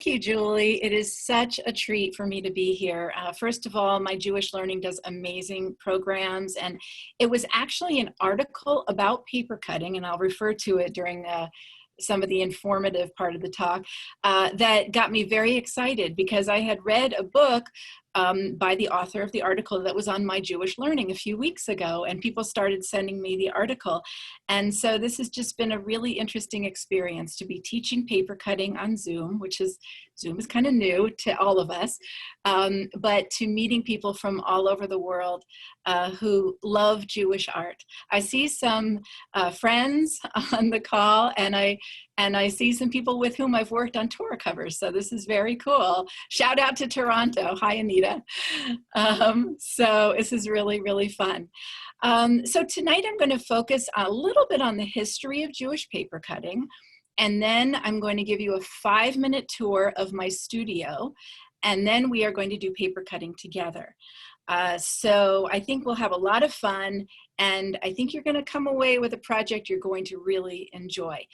Thank you, Julie. It is such a treat for me to be here. First of all, my Jewish Learning does amazing programs, and it was actually an article about paper cutting, and I'll refer to it during some of the informative part of the talk, that got me very excited because I had read a book by the author of the article that was on my Jewish Learning a few weeks ago, and people started sending me the article. And so this has just been a really interesting experience to be teaching paper cutting on Zoom, Zoom is kind of new to all of us, but to meeting people from all over the world who love Jewish art. I see some friends on the call, and I see some people with whom I've worked on Torah covers, so this is very cool. Shout out to Toronto. Hi, Anita. So this is really, really fun. So tonight I'm going to focus a little bit on the history of Jewish paper cutting, and then I'm going to give you a 5-minute tour of my studio, and then we are going to do paper cutting together. So I think we'll have a lot of fun, and I think you're going to come away with a project you're going to really enjoy.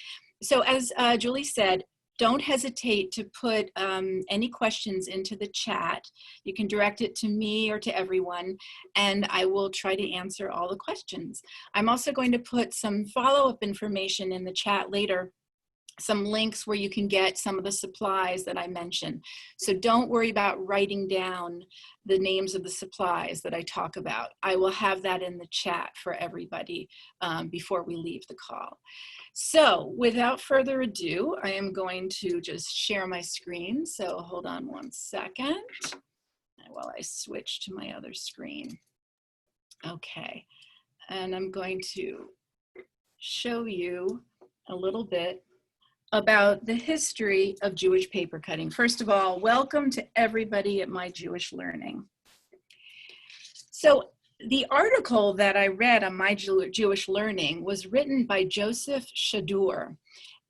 So as Julie said, don't hesitate to put any questions into the chat. You can direct it to me or to everyone, and I will try to answer all the questions. I'm also going to put some follow-up information in the chat later, some links where you can get some of the supplies that I mentioned. So don't worry about writing down the names of the supplies that I talk about. I will have that in the chat for everybody before we leave the call. So without further ado, I am going to just share my screen. So hold on one second while I switch to my other screen. Okay, and I'm going to show you a little bit about the history of Jewish paper cutting. First of all, welcome to everybody at my Jewish Learning. So the article that I read on my Jewish Learning was written by Joseph Shadur,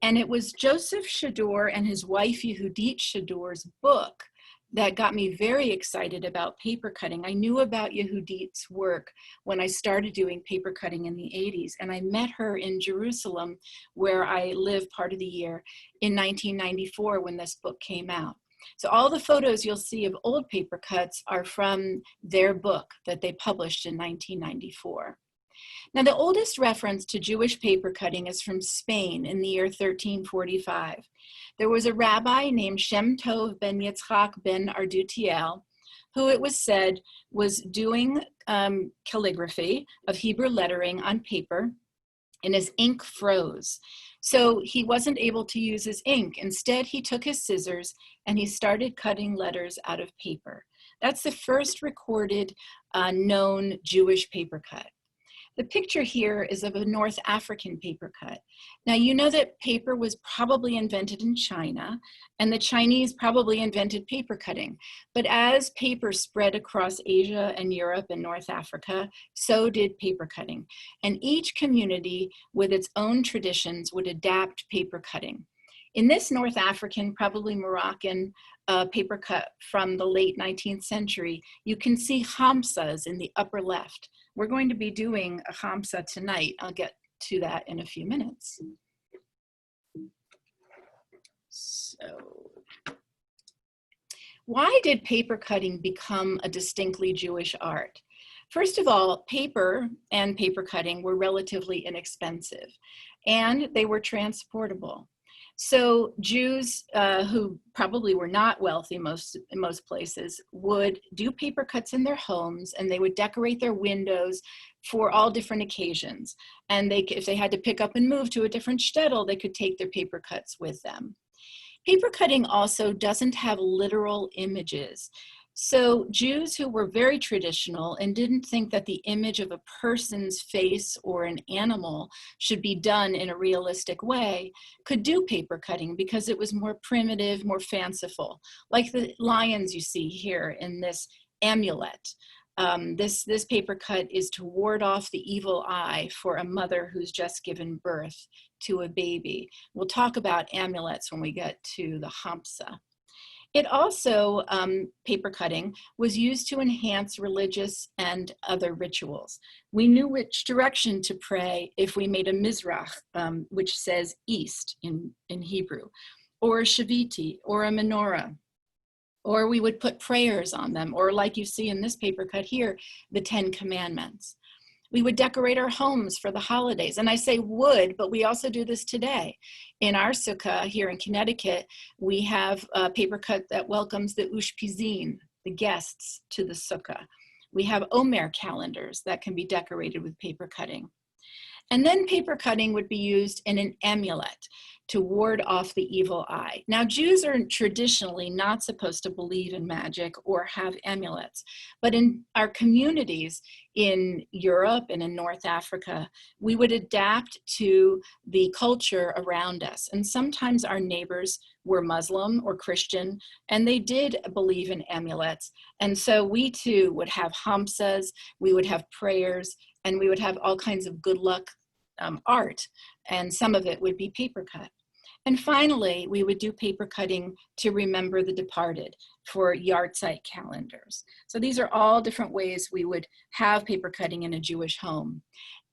and it was Joseph Shadur and his wife Yehudit Shadur's book that got me very excited about paper cutting. I knew about Yehudit's work when I started doing paper cutting in the 80s, and I met her in Jerusalem, where I live part of the year, in 1994 when this book came out. So all the photos you'll see of old paper cuts are from their book that they published in 1994. Now, the oldest reference to Jewish paper cutting is from Spain in the year 1345. There was a rabbi named Shem Tov ben Yitzchak ben Ardutiel, who it was said was doing calligraphy of Hebrew lettering on paper, and his ink froze. So he wasn't able to use his ink. Instead, he took his scissors and he started cutting letters out of paper. That's the first recorded known Jewish paper cut. The picture here is of a North African paper cut. Now, you know that paper was probably invented in China, and the Chinese probably invented paper cutting. But as paper spread across Asia and Europe and North Africa, so did paper cutting. And each community with its own traditions would adapt paper cutting. In this North African, probably Moroccan paper cut from the late 19th century, you can see hamsas in the upper left. We're going to be doing a hamsa tonight. I'll get to that in a few minutes. So, why did paper cutting become a distinctly Jewish art? First of all, paper and paper cutting were relatively inexpensive, and they were transportable. So Jews who probably were not wealthy in most places would do paper cuts in their homes, and they would decorate their windows for all different occasions. And if they had to pick up and move to a different shtetl, they could take their paper cuts with them. Paper cutting also doesn't have literal images. So Jews who were very traditional and didn't think that the image of a person's face or an animal should be done in a realistic way could do paper cutting because it was more primitive, more fanciful, like the lions you see here in this amulet. This paper cut is to ward off the evil eye for a mother who's just given birth to a baby. We'll talk about amulets when we get to the Hamsa. It also, paper cutting, was used to enhance religious and other rituals. We knew which direction to pray if we made a mizrach, which says east in Hebrew, or a shaviti, or a menorah, or we would put prayers on them, or like you see in this paper cut here, the 10 Commandments. We would decorate our homes for the holidays. And I say would, but we also do this today. In our sukkah here in Connecticut, we have a paper cut that welcomes the ushpizin, the guests, to the sukkah. We have Omer calendars that can be decorated with paper cutting. And then paper cutting would be used in an amulet to ward off the evil eye. Now, Jews are traditionally not supposed to believe in magic or have amulets, but in our communities in Europe and in North Africa, we would adapt to the culture around us. And sometimes our neighbors were Muslim or Christian, and they did believe in amulets. And so we too would have hamsas, we would have prayers, and we would have all kinds of good luck art, and some of it would be paper cut. And finally, we would do paper cutting to remember the departed for yahrzeit calendars. So these are all different ways we would have paper cutting in a Jewish home.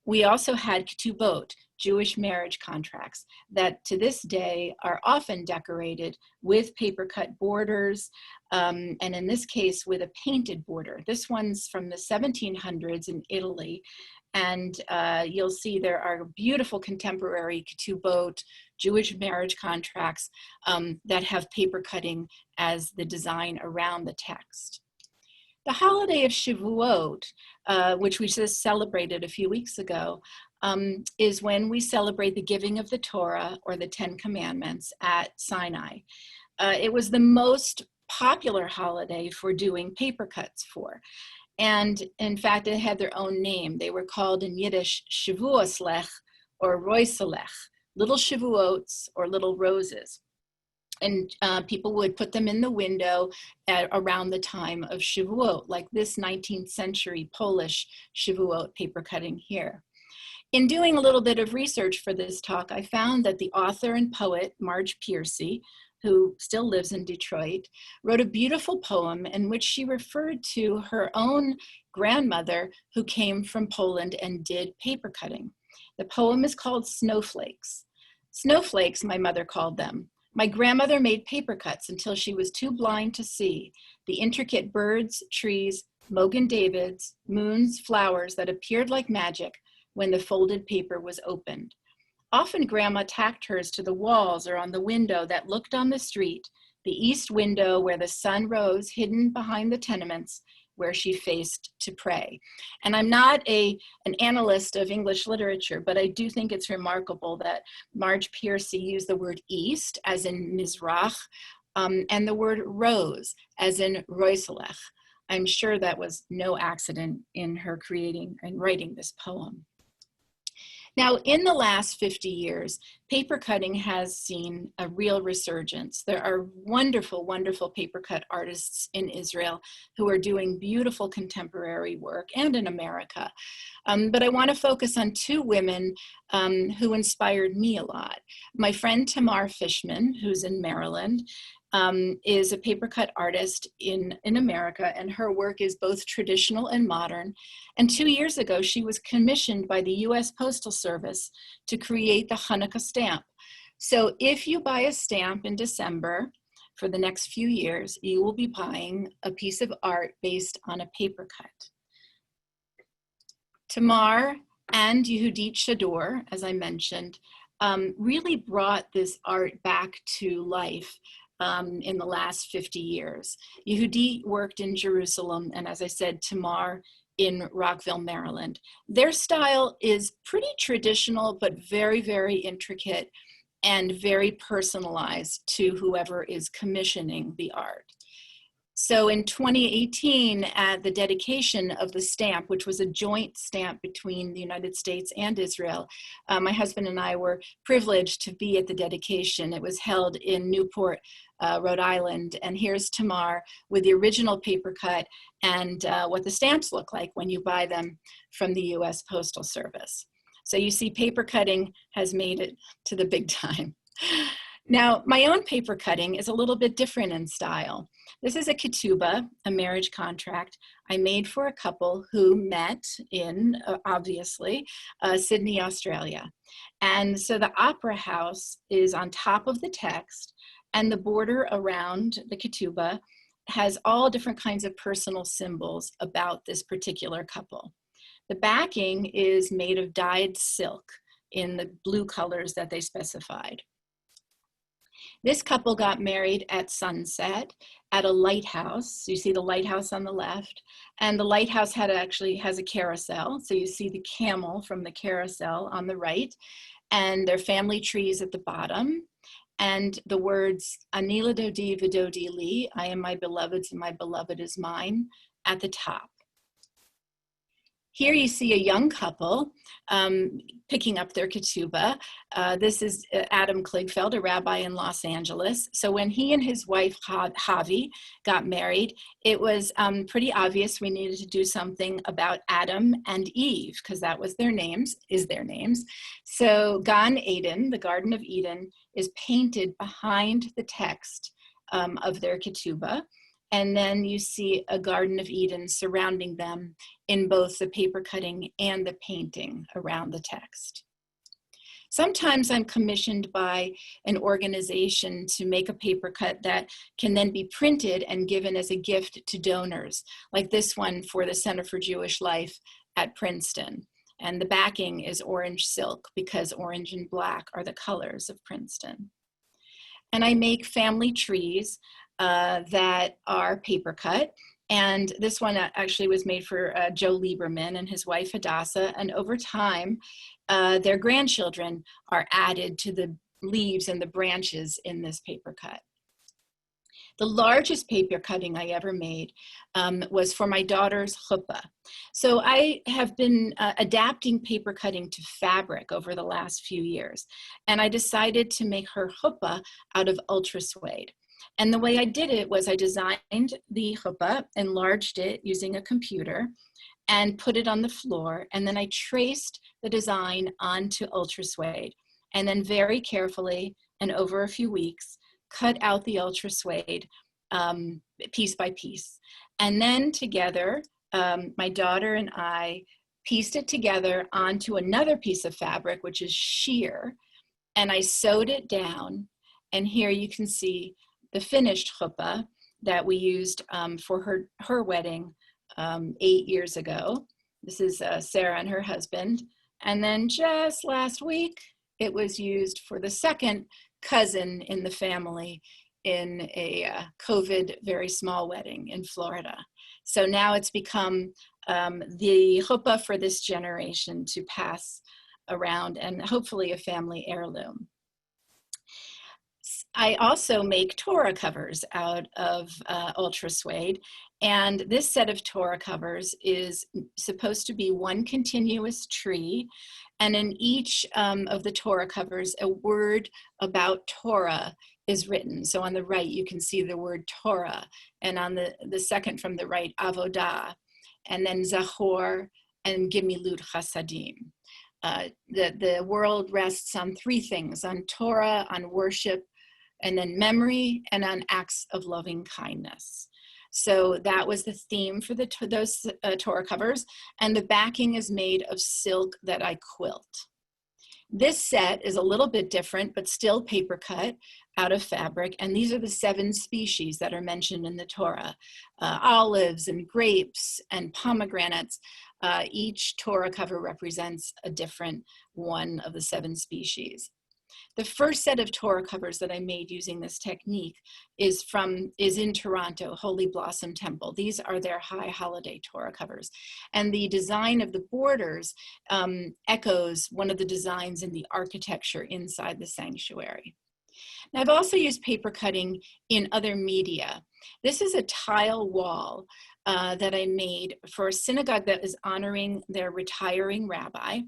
We also had ketubot, Jewish marriage contracts, that to this day are often decorated with paper cut borders, and in this case with a painted border. This one's from the 1700s in Italy, and you'll see there are beautiful contemporary ketubot, Jewish marriage contracts that have paper cutting as the design around the text. The holiday of Shavuot, which we just celebrated a few weeks ago, is when we celebrate the giving of the Torah, or the 10 Commandments, at Sinai. It was the most popular holiday for doing paper cuts for. And in fact, it had their own name. They were called in Yiddish Shavuoslech or Roiselech, little Shavuots or little roses. And people would put them in the window around the time of Shavuot, like this 19th century Polish Shavuot paper cutting here. In doing a little bit of research for this talk, I found that the author and poet Marge Piercy, who still lives in Detroit, wrote a beautiful poem in which she referred to her own grandmother who came from Poland and did paper cutting. The poem is called Snowflakes. Snowflakes, my mother called them. My grandmother made paper cuts until she was too blind to see the intricate birds, trees, Mogan Davids, moons, flowers that appeared like magic when the folded paper was opened. Often Grandma tacked hers to the walls or on the window that looked on the street, the east window where the sun rose hidden behind the tenements where she faced to pray. And I'm not an analyst of English literature, but I do think it's remarkable that Marge Piercy used the word east, as in Mizrach, and the word rose, as in Roiselech. I'm sure that was no accident in her creating and writing this poem. Now, in the last 50 years, paper cutting has seen a real resurgence. There are wonderful, wonderful paper cut artists in Israel who are doing beautiful contemporary work, and in America. But I want to focus on two women who inspired me a lot. My friend Tamar Fishman, who's in Maryland, is a paper cut artist in America, and her work is both traditional and modern. And 2 years ago, she was commissioned by the US Postal Service to create the Hanukkah Stamp. So if you buy a stamp in December for the next few years, you will be buying a piece of art based on a paper cut. Tamar and Yehudit Shador, as I mentioned, really brought this art back to life in the last 50 years. Yehudi worked in Jerusalem, and as I said, Tamar in Rockville, Maryland. Their style is pretty traditional, but very, very intricate and very personalized to whoever is commissioning the art. So in 2018, at the dedication of the stamp, which was a joint stamp between the United States and Israel, my husband and I were privileged to be at the dedication. It was held in Newport, Rhode Island. And here's Tamar with the original paper cut and what the stamps look like when you buy them from the US Postal Service. So you see, paper cutting has made it to the big time. Now, my own paper cutting is a little bit different in style. This is a ketubah, a marriage contract I made for a couple who met in, obviously, Sydney, Australia. And so the opera house is on top of the text, And the border around the ketubah has all different kinds of personal symbols about this particular couple. The backing is made of dyed silk in the blue colors that they specified. This couple got married at sunset at a lighthouse. You see the lighthouse on the left, and the lighthouse actually has a carousel. So you see the camel from the carousel on the right, and their family trees at the bottom, and the words Anila Dodi Vidodi Li, I am my beloved's and my beloved is mine, at the top. Here you see a young couple picking up their ketubah. This is Adam Kligfeld, a rabbi in Los Angeles. So when he and his wife, Javi, got married, it was pretty obvious we needed to do something about Adam and Eve, because that was their names. So Gan Eden, the Garden of Eden, is painted behind the text of their ketubah. And then you see a Garden of Eden surrounding them in both the paper cutting and the painting around the text. Sometimes I'm commissioned by an organization to make a paper cut that can then be printed and given as a gift to donors, like this one for the Center for Jewish Life at Princeton. And the backing is orange silk because orange and black are the colors of Princeton. And I make family trees that are paper cut. And this one actually was made for Joe Lieberman and his wife Hadassah. And over time, their grandchildren are added to the leaves and the branches in this paper cut. The largest paper cutting I ever made was for my daughter's chuppah. So I have been adapting paper cutting to fabric over the last few years. And I decided to make her chuppah out of ultra suede. And the way I did it was I designed the chuppah, enlarged it using a computer, and put it on the floor. And then I traced the design onto ultra suede. And then very carefully and over a few weeks, cut out the ultra suede piece by piece. And then together, my daughter and I pieced it together onto another piece of fabric, which is sheer. And I sewed it down. And here you can see the finished chuppah that we used for her wedding 8 years ago. This is Sarah and her husband. And then just last week, it was used for the second cousin in the family in a COVID very small wedding in Florida. So now it's become the chuppah for this generation to pass around and hopefully a family heirloom. I also make Torah covers out of ultra suede, and this set of Torah covers is supposed to be one continuous tree, and in each of the Torah covers, a word about Torah is written. So on the right, you can see the word Torah, and on the second from the right, Avodah, and then Zachor and Gimilut Chasadim. The world rests on three things: on Torah, on worship, and then memory, and on acts of loving kindness. So that was the theme for those Torah covers, and the backing is made of silk that I quilt. This set is a little bit different, but still paper cut out of fabric, and these are the 7 species that are mentioned in the Torah: olives and grapes and pomegranates. Each Torah cover represents a different one of the 7 species. The first set of Torah covers that I made using this technique is in Toronto, Holy Blossom Temple. These are their high holiday Torah covers. And the design of the borders echoes one of the designs in the architecture inside the sanctuary. Now, I've also used paper cutting in other media. This is a tile wall that I made for a synagogue that is honoring their retiring rabbi.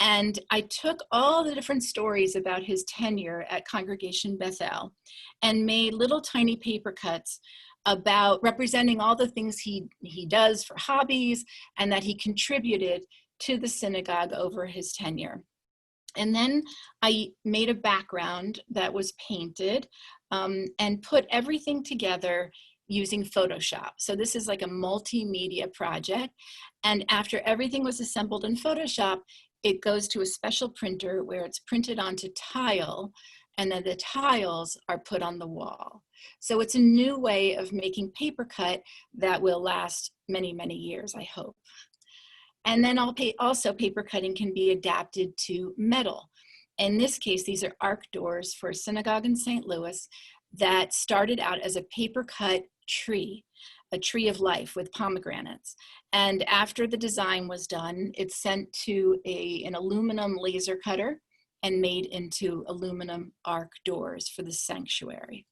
And I took all the different stories about his tenure at Congregation Bethel and made little tiny paper cuts about representing all the things he does for hobbies and that he contributed to the synagogue over his tenure. And then I made a background that was painted and put everything together using Photoshop. So this is like a multimedia project. And after everything was assembled in Photoshop, it goes to a special printer where it's printed onto tile and then the tiles are put on the wall. So it's a new way of making paper cut that will last many, many years, I hope. And then also paper cutting can be adapted to metal. In this case, these are arch doors for a synagogue in St. Louis that started out as a paper cut tree, a tree of life with pomegranates. And after the design was done, it's sent to an aluminum laser cutter and made into aluminum arch doors for the sanctuary.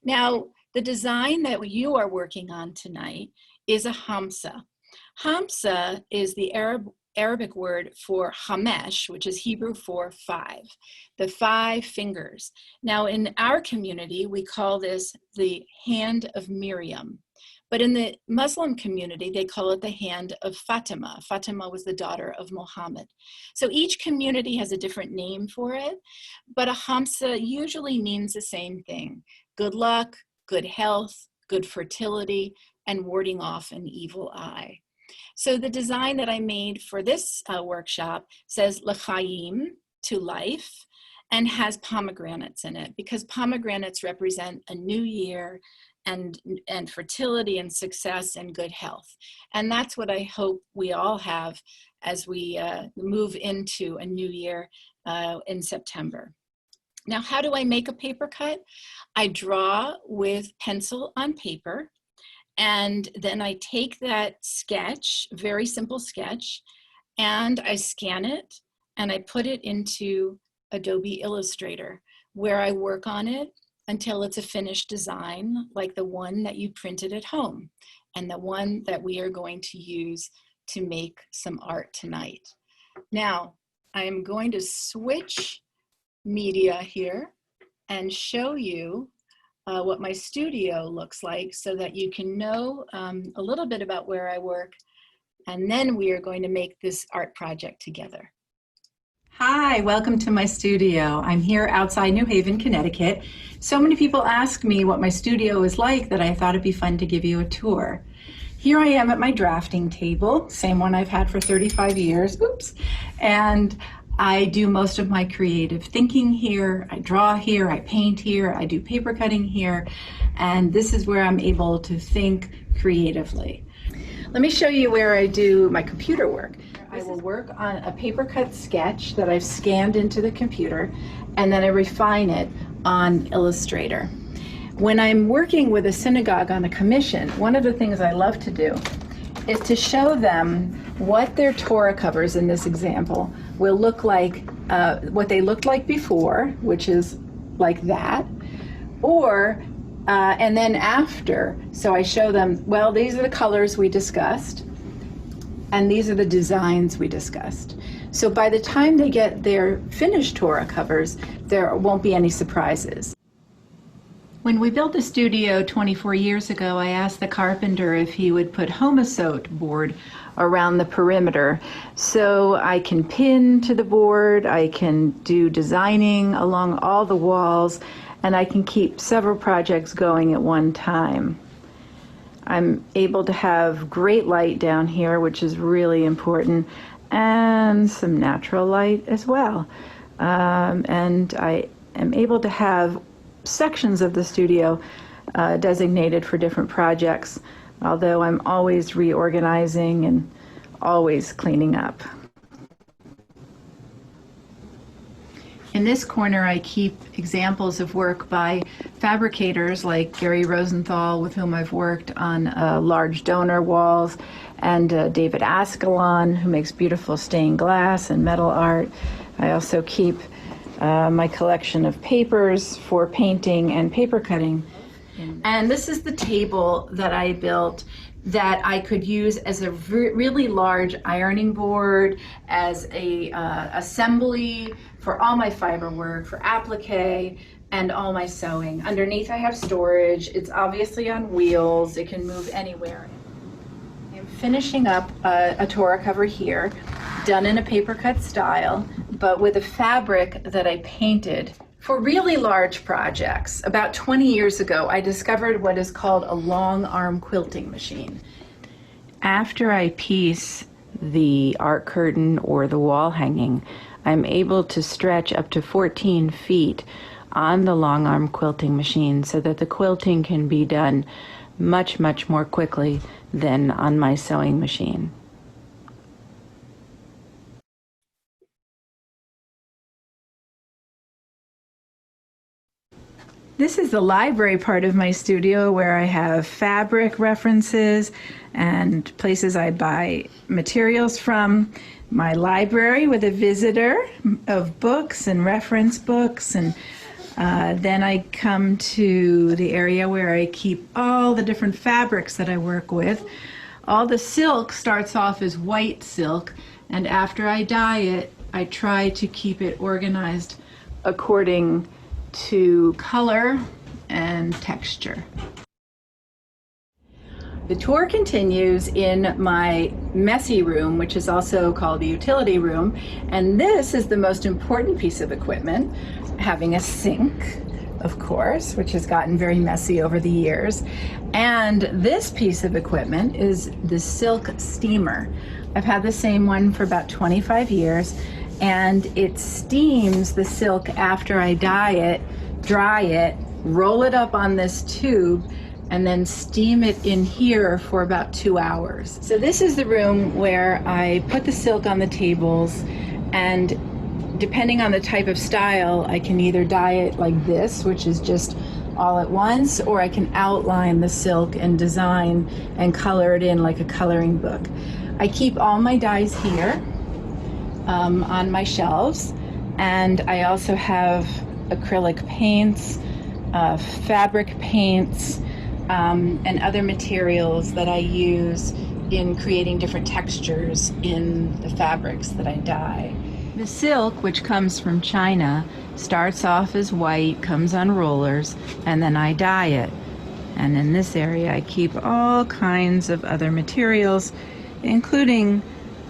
Now, the design that you are working on tonight is a hamsa. Hamsa is the Arabic word for hamesh, which is Hebrew for 5, the 5 fingers. Now, in our community, we call this the hand of Miriam. But in the Muslim community, they call it the hand of Fatima. Fatima was the daughter of Muhammad. So each community has a different name for it, but a hamsa usually means the same thing: good luck, good health, good fertility, and warding off an evil eye. So the design that I made for this workshop says l'chaim, to life, and has pomegranates in it, because pomegranates represent a new year and fertility and success and good health. And that's what I hope we all have as we move into a new year in September. Now, how do I make a paper cut? I draw with pencil on paper, and then I take that sketch, very simple sketch, and I scan it and I put it into Adobe Illustrator, where I work on it until it's a finished design, like the one that you printed at home and the one that we are going to use to make some art tonight. Now, I am going to switch media here and show you what my studio looks like so that you can know a little bit about where I work, and then we are going to make this art project together. Hi, welcome to my studio. I'm here outside New Haven, Connecticut. So many people ask me what my studio is like that I thought it'd be fun to give you a tour. Here I am at my drafting table, same one I've had for 35 years, oops. And I do most of my creative thinking here. I draw here, I paint here, I do paper cutting here, and this is where I'm able to think creatively. Let me show you where I do my computer work. I will work on a paper cut sketch that I've scanned into the computer, and then I refine it on Illustrator. When I'm working with a synagogue on a commission, one of the things I love to do is to show them what their Torah covers in this example will look like, what they looked like before, which is like that, or and then after. So I show them, well, these are the colors we discussed, and these are the designs we discussed. So by the time they get their finished Torah covers, there won't be any surprises. When we built the studio 24 years ago, I asked the carpenter if he would put homosote board around the perimeter so I can pin to the board, I can do designing along all the walls, and I can keep several projects going at one time. I'm able to have great light down here, which is really important, and some natural light as well. And I am able to have sections of the studio designated for different projects, although I'm always reorganizing and always cleaning up. In this corner, I keep examples of work by fabricators like Gary Rosenthal, with whom I've worked on large donor walls, and David Ascalon, who makes beautiful stained glass and metal art. I also keep my collection of papers for painting and paper cutting. And this is the table that I built that I could use as a really large ironing board, as a assembly for all my fiber work, for applique, and all my sewing. Underneath I have storage. It's obviously on wheels. It can move anywhere. I'm finishing up a Torah cover here, done in a paper cut style, but with a fabric that I painted. For really large projects, about 20 years ago, I discovered what is called a long arm quilting machine. After I piece the art curtain or the wall hanging, I'm able to stretch up to 14 feet on the long arm quilting machine so that the quilting can be done much, much more quickly than on my sewing machine. This is the library part of my studio where I have fabric references and places I buy materials from. My library with a visitor of books and reference books, and then I come to the area where I keep all the different fabrics that I work with. All the silk starts off as white silk, and after I dye it, I try to keep it organized according to color and texture. The tour continues in my messy room, which is also called the utility room, and this is the most important piece of equipment, having a sink, of course, which has gotten very messy over the years. And this piece of equipment is the silk steamer. I've had the same one for about 25 years, and it steams the silk after I dye it, dry it, roll it up on this tube, and then steam it in here for about 2 hours. So this is the room where I put the silk on the tables, and depending on the type of style, I can either dye it like this, which is just all at once, or I can outline the silk and design and color it in like a coloring book. I keep all my dyes here on my shelves, and I also have acrylic paints, fabric paints, and other materials that I use in creating different textures in the fabrics that I dye. The silk, which comes from China, starts off as white, comes on rollers, and then I dye it. And in this area I keep all kinds of other materials, including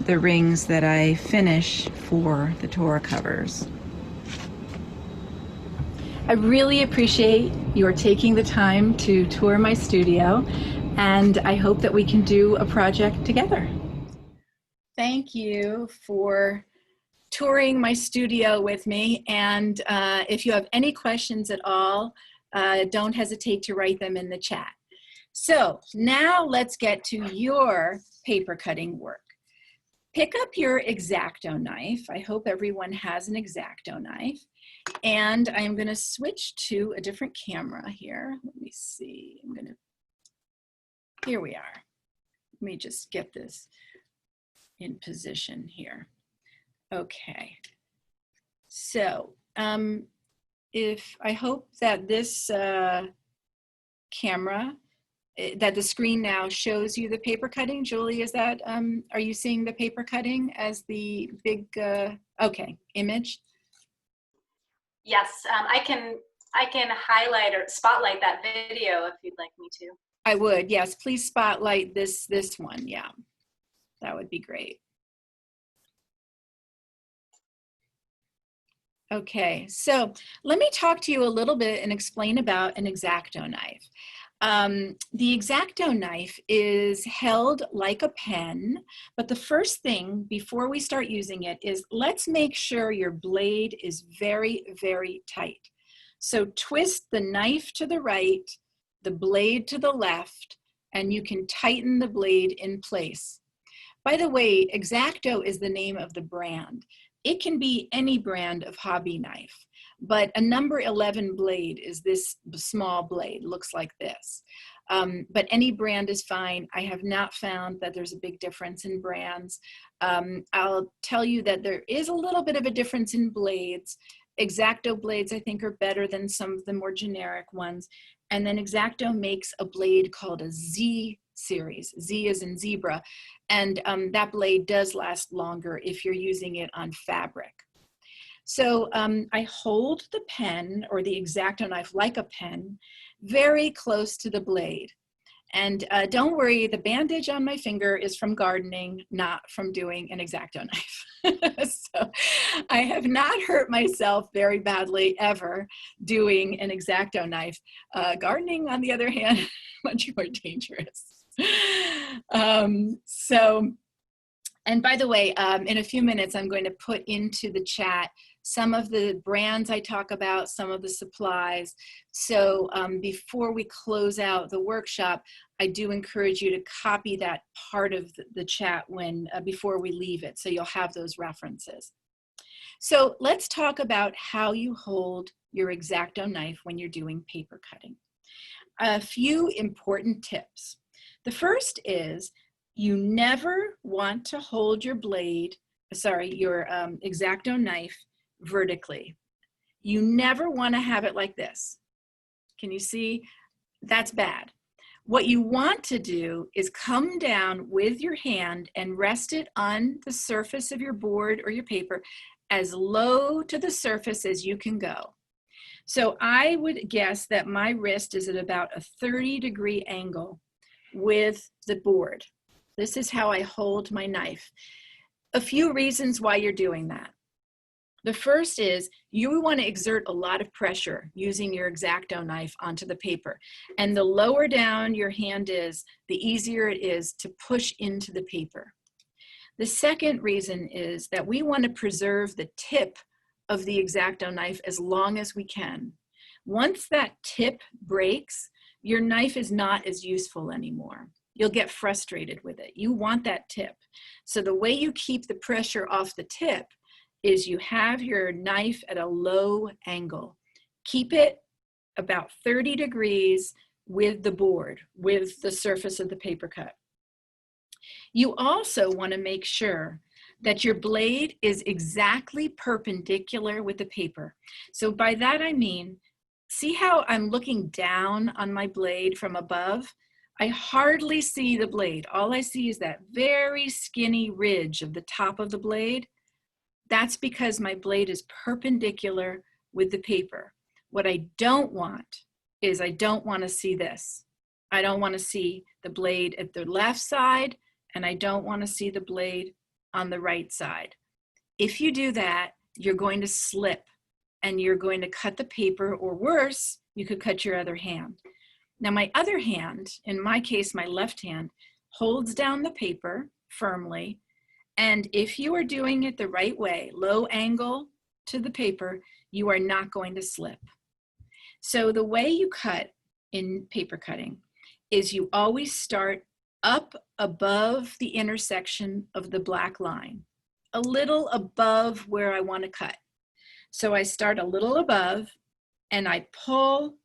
the rings that I finish for the Torah covers. I really appreciate your taking the time to tour my studio, and I hope that we can do a project together. Thank you for touring my studio with me, and if you have any questions at all, don't hesitate to write them in the chat. So now let's get to your paper cutting work. Pick up your X-Acto knife. I hope everyone has an X-Acto knife. And I'm going to switch to a different camera here. Let me see. Here we are. Let me just get this in position here. Okay. So I hope that this camera, that the screen now shows you the paper cutting. Julie, is that, are you seeing the paper cutting as the big, okay, image? Yes, I can highlight or spotlight that video if you'd like me to. I would, yes. Please spotlight this one. Yeah, that would be great. Okay, so let me talk to you a little bit and explain about an X-Acto knife. The X-Acto knife is held like a pen, but the first thing before we start using it is let's make sure your blade is very, very tight. So twist the knife to the right, the blade to the left, and you can tighten the blade in place. By the way, X-Acto is the name of the brand. It can be any brand of hobby knife, but a number 11 blade is this small blade, looks like this. But any brand is fine. I have not found that there's a big difference in brands. I'll tell you that there is a little bit of a difference in blades. X-Acto blades, I think, are better than some of the more generic ones. And then X-Acto makes a blade called a Z series. Z is in zebra. And that blade does last longer if you're using it on fabric. So I hold the pen or the X-Acto knife like a pen very close to the blade. And don't worry, the bandage on my finger is from gardening, not from doing an X-Acto knife. So I have not hurt myself very badly ever doing an X-Acto knife. Gardening, on the other hand, much more dangerous. So And by the way, in a few minutes, I'm going to put into the chat some of the brands I talk about, some of the supplies. So before we close out the workshop, I do encourage you to copy that part of the chat before we leave it, so you'll have those references. So let's talk about how you hold your X-Acto knife when you're doing paper cutting. A few important tips. The first is you never want to hold your your X-Acto knife vertically. You never want to have it like this. Can you see? That's bad. What you want to do is come down with your hand and rest it on the surface of your board or your paper as low to the surface as you can go. So I would guess that my wrist is at about a 30-degree angle with the board. This is how I hold my knife. A few reasons why you're doing that. The first is you want to exert a lot of pressure using your X-Acto knife onto the paper. And the lower down your hand is, the easier it is to push into the paper. The second reason is that we want to preserve the tip of the X-Acto knife as long as we can. Once that tip breaks, your knife is not as useful anymore. You'll get frustrated with it. You want that tip. So the way you keep the pressure off the tip is you have your knife at a low angle. Keep it about 30 degrees with the board, with the surface of the paper cut. You also want to make sure that your blade is exactly perpendicular with the paper. So by that I mean, see how I'm looking down on my blade from above? I hardly see the blade. All I see is that very skinny ridge of the top of the blade. That's because my blade is perpendicular with the paper. What I don't want is I don't want to see this. I don't want to see the blade at the left side, and I don't want to see the blade on the right side. If you do that, you're going to slip and you're going to cut the paper, or worse, you could cut your other hand. Now my other hand, in my case, my left hand, holds down the paper firmly. And if you are doing it the right way, low angle to the paper, you are not going to slip. So the way you cut in paper cutting is you always start up above the intersection of the black line, a little above where I want to cut. So I start a little above and I pull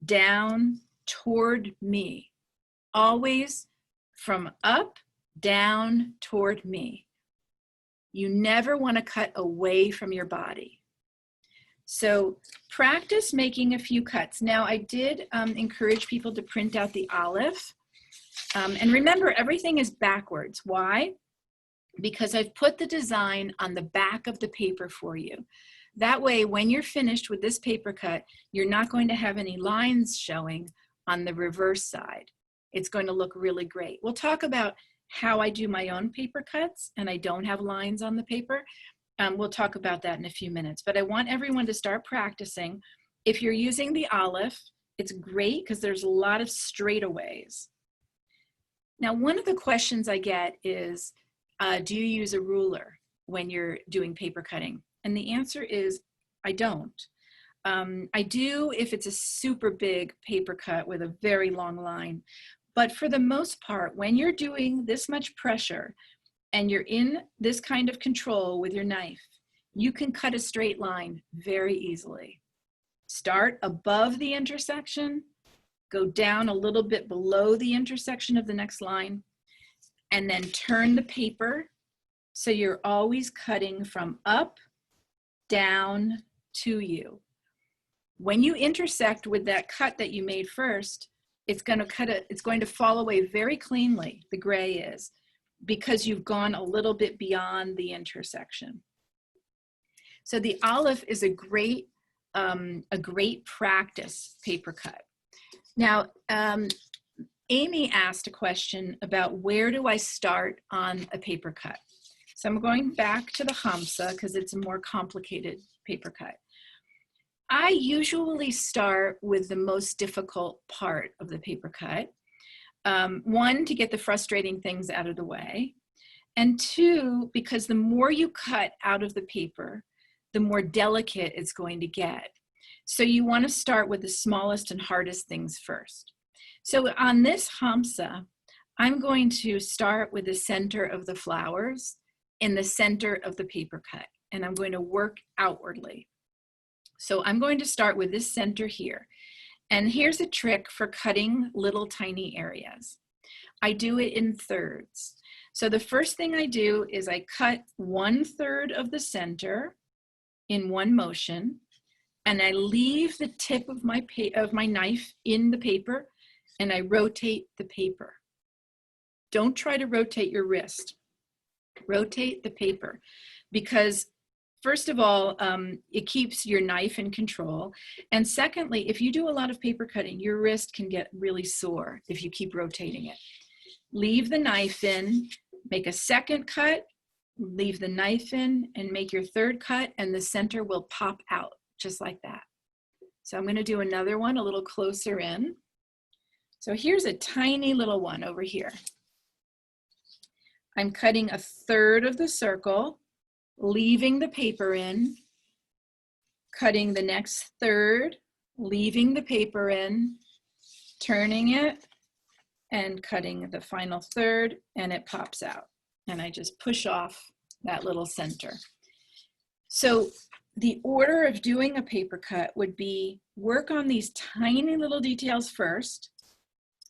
down toward me, always from up, down toward me. You never want to cut away from your body. So practice making a few cuts. Now I did encourage people to print out the olive. And remember, everything is backwards. Why? Because I've put the design on the back of the paper for you. That way, when you're finished with this paper cut, you're not going to have any lines showing on the reverse side. It's going to look really great. We'll talk about how I do my own paper cuts and I don't have lines on the paper. We'll talk about that in a few minutes, but I want everyone to start practicing. If you're using the olive, it's great because there's a lot of straightaways. Now, one of the questions I get is, do you use a ruler when you're doing paper cutting? And the answer is, I don't. I do if it's a super big paper cut with a very long line. But for the most part, when you're doing this much pressure and you're in this kind of control with your knife, you can cut a straight line very easily. Start above the intersection, go down a little bit below the intersection of the next line, and then turn the paper so you're always cutting from up, down to you. When you intersect with that cut that you made first, it's going to fall away very cleanly, the gray is, because you've gone a little bit beyond the intersection. So the olive is a great practice paper cut. Now, Amy asked a question about where do I start on a paper cut? So I'm going back to the Hamsa because it's a more complicated paper cut. I usually start with the most difficult part of the paper cut. One, to get the frustrating things out of the way. And two, because the more you cut out of the paper, the more delicate it's going to get. So you want to start with the smallest and hardest things first. So on this hamsa, I'm going to start with the center of the flowers in the center of the paper cut, and I'm going to work outwardly. So I'm going to start with this center here. And here's a trick for cutting little tiny areas. I do it in thirds. So the first thing I do is I cut 1/3 of the center in one motion, and I leave the tip of my knife in the paper, and I rotate the paper. Don't try to rotate your wrist. Rotate the paper, because first of all, it keeps your knife in control. And secondly, if you do a lot of paper cutting, your wrist can get really sore if you keep rotating it. Leave the knife in, make a second cut, leave the knife in, and make your third cut, and the center will pop out just like that. So I'm going to do another one a little closer in. So here's a tiny little one over here. I'm cutting 1/3 of the circle, leaving the paper in, cutting the next third, leaving the paper in, turning it, and cutting the final third, and it pops out. And I just push off that little center. So the order of doing a paper cut would be work on these tiny little details first,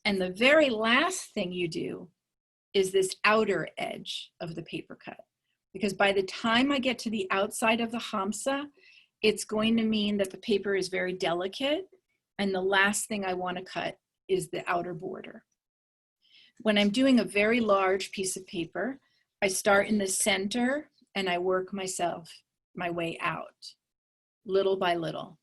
and the very last thing you do is this outer edge of the paper cut. Because by the time I get to the outside of the hamsa, it's going to mean that the paper is very delicate, and the last thing I want to cut is the outer border. When I'm doing a very large piece of paper, I start in the center and I work my way out, little by little.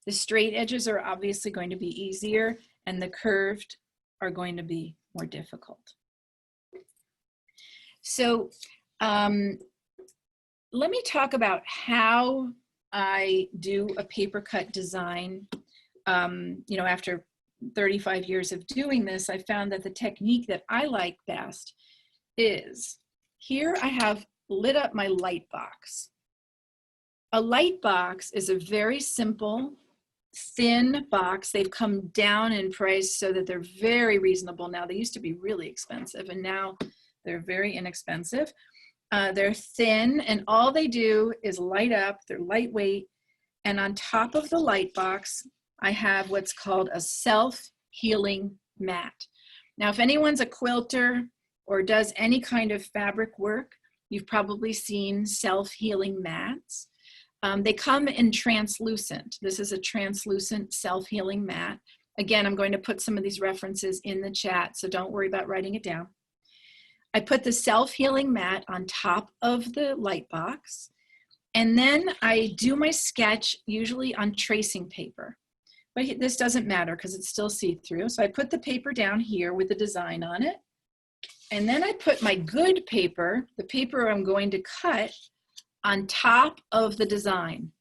The straight edges are obviously going to be easier, and the curved are going to be more difficult. So let me talk about how I do a paper cut design. After 35 years of doing this, I found that the technique that I like best is, here I have lit up my light box. A light box is a very simple, thin box. They've come down in price so that they're very reasonable now. They used to be really expensive, and now they're very inexpensive. They're thin, and all they do is light up. They're lightweight. And on top of the light box, I have what's called a self-healing mat. Now, if anyone's a quilter or does any kind of fabric work, you've probably seen self-healing mats. They come in translucent. This is a translucent self-healing mat. Again, I'm going to put some of these references in the chat, so don't worry about writing it down. I put the self-healing mat on top of the light box, and then I do my sketch usually on tracing paper. But this doesn't matter because it's still see-through. So I put the paper down here with the design on it, and then I put my good paper, the paper I'm going to cut, on top of the design,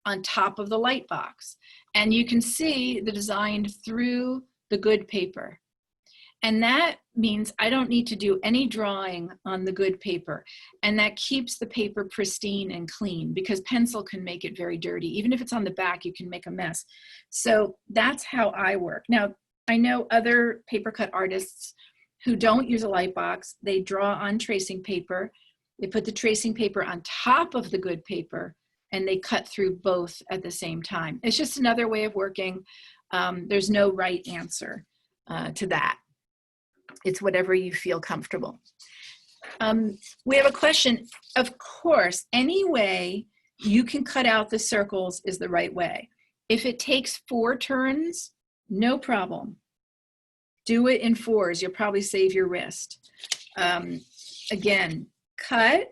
on top of the light box. And you can see the design through the good paper. And that means I don't need to do any drawing on the good paper. And that keeps the paper pristine and clean, because pencil can make it very dirty. Even if it's on the back, you can make a mess. So that's how I work. Now, I know other paper cut artists who don't use a light box. They draw on tracing paper. They put the tracing paper on top of the good paper, and they cut through both at the same time. It's just another way of working. There's no right answer to that. It's whatever you feel comfortable. We have a question. Of course, any way you can cut out the circles is the right way. If it takes 4 turns, no problem. Do it in 4s. You'll probably save your wrist. Again, cut,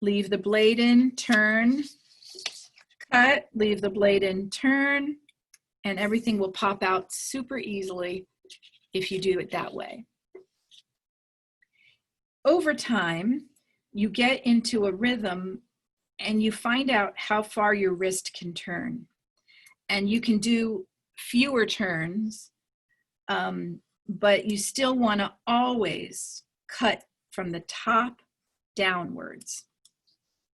leave the blade in, turn, cut, leave the blade in, turn, and everything will pop out super easily if you do it that way. Over time, you get into a rhythm and you find out how far your wrist can turn. And you can do fewer turns, but you still want to always cut from the top downwards.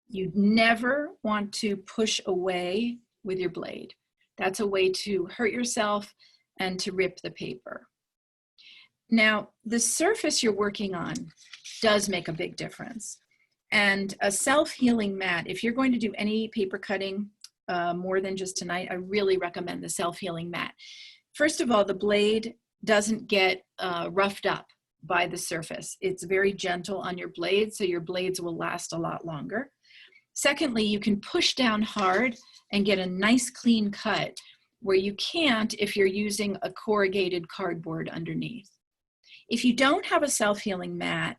You never want to push away with your blade. That's a way to hurt yourself and to rip the paper. Now, the surface you're working on does make a big difference. And a self-healing mat, if you're going to do any paper cutting more than just tonight, I really recommend the self-healing mat. First of all, the blade doesn't get roughed up by the surface. It's very gentle on your blade, so your blades will last a lot longer. Secondly, you can push down hard and get a nice clean cut where you can't if you're using a corrugated cardboard underneath. If you don't have a self-healing mat,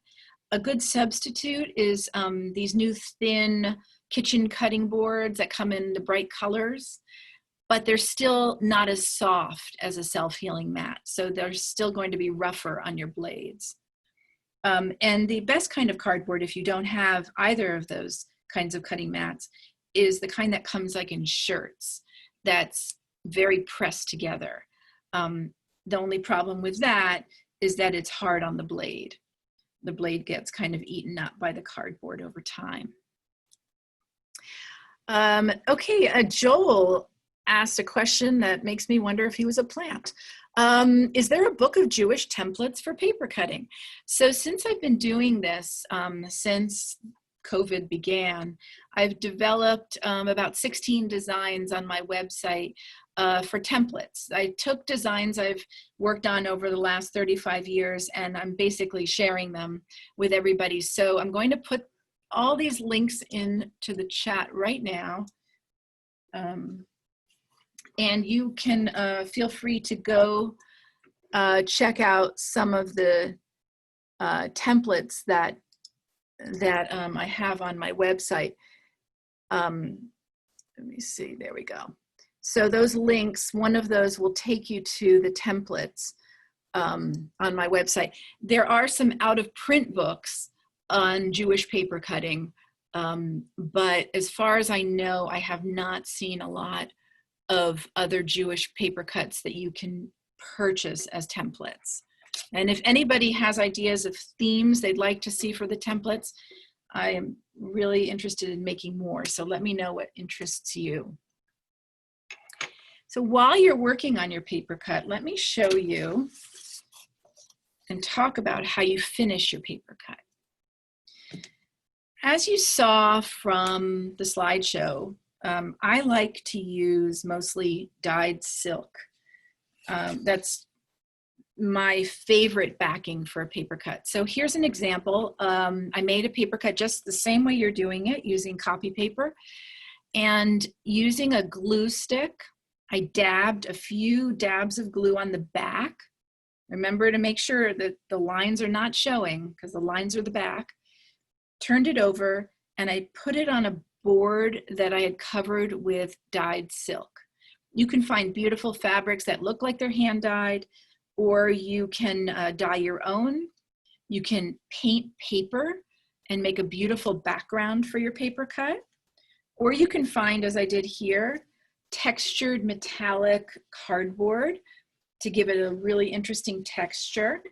a good substitute is these new thin kitchen cutting boards that come in the bright colors, but they're still not as soft as a self-healing mat. So they're still going to be rougher on your blades. And the best kind of cardboard, if you don't have either of those kinds of cutting mats, is the kind that comes like in shirts, that's very pressed together. The only problem with that is that it's hard on the blade. The blade gets kind of eaten up by the cardboard over time. Okay, Joel asked a question that makes me wonder if he was a plant. Is there a book of Jewish templates for paper cutting? So since I've been doing this since COVID began, I've developed about 16 designs on my website for templates. I took designs I've worked on over the last 35 years and I'm basically sharing them with everybody. So I'm going to put all these links into the chat right now. And you can feel free to go check out some of the templates that I have on my website. Let me see, there we go. So those links, one of those will take you to the templates on my website. There are some out of print books on Jewish paper cutting, but as far as I know, I have not seen a lot of other Jewish paper cuts that you can purchase as templates. And if anybody has ideas of themes they'd like to see for the templates, I am really interested in making more. So let me know what interests you. So while you're working on your paper cut, let me show you and talk about how you finish your paper cut. As you saw from the slideshow, I like to use mostly dyed silk. That's my favorite backing for a paper cut. So here's an example. I made a paper cut just the same way you're doing it, using copy paper. And using a glue stick, I dabbed a few dabs of glue on the back. Remember to make sure that the lines are not showing, because the lines are the back. Turned it over, and I put it on a board that I had covered with dyed silk. You can find beautiful fabrics that look like they're hand dyed, or you can dye your own. You can paint paper and make a beautiful background for your paper cut. Or you can find, as I did here, textured metallic cardboard to give it a really interesting texture.